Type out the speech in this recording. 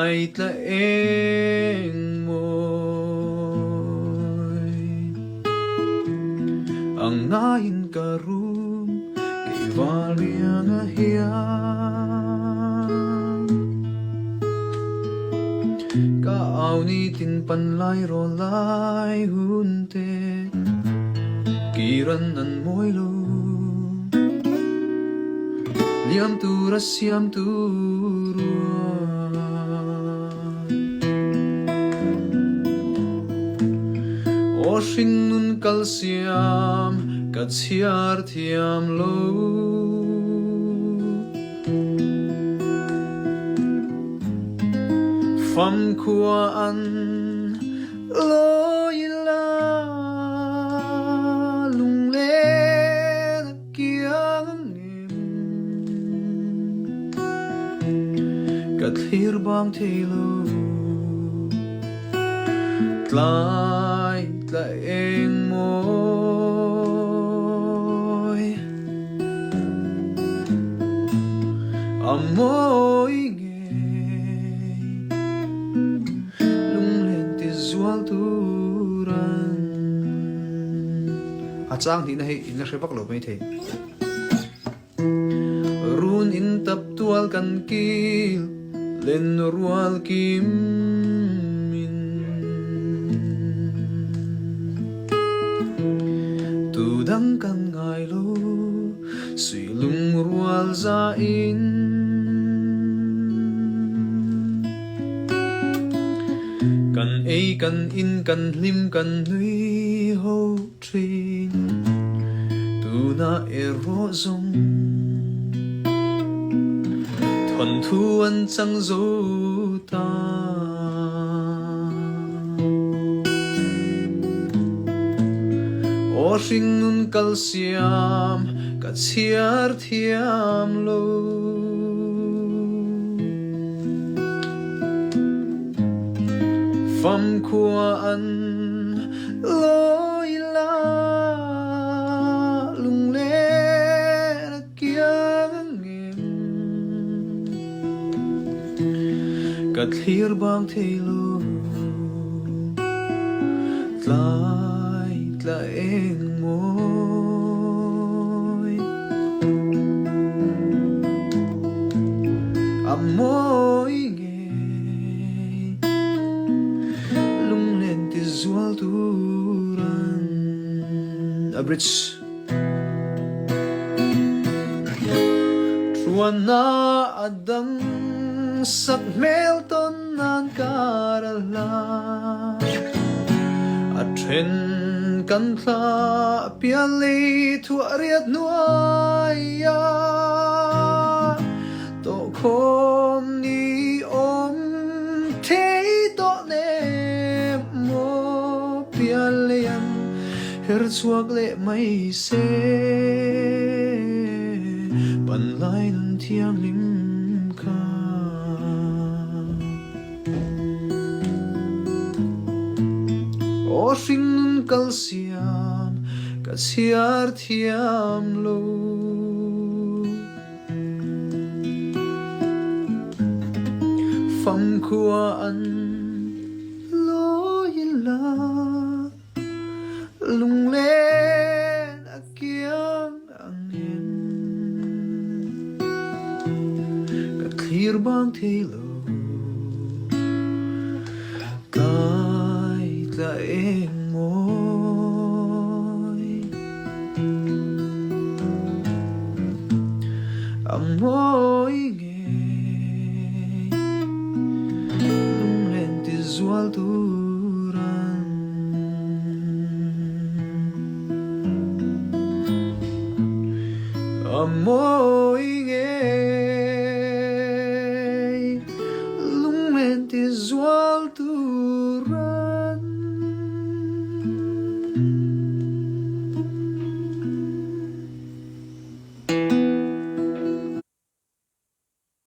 Tlai tla eng môi ang ngain karum kay variang ahiang kaaw ni tin panlay rolay hunte kiran nan moy lo liam tu rasyam tu o shin nun kalsiam kat siar thiam lo pham khua an lo ila lung le kiang kat hir bang thelo tlai tla eng môi amoy nghe lung lên ti zual turan achang thì này in la bắc lo mai the run in tap tual kan kil len rual kim dang kan ngai lo sui lung rual za in kan ei kan in kan lim kan nui ho trin tu na ero zong thon thu an chang zo ta o sing nun kalsiam kat siar thiam lo pham khua an lo ila lung le kiang em kat hir bang thelo tlai tla eng môi amoy nghe lung lên ti zual turan a bridge truana adang sak melton nan karala a tren kan thla piali thu ariat nuaya to khom ni om thei to ne mo pialian her chuak le mai se pan lai nun thiam lim ka o shin nun kalsiam ka siar thiam lo pham khua an lo ila lung lên akiang ang em ka clear bang thelo kai tla eng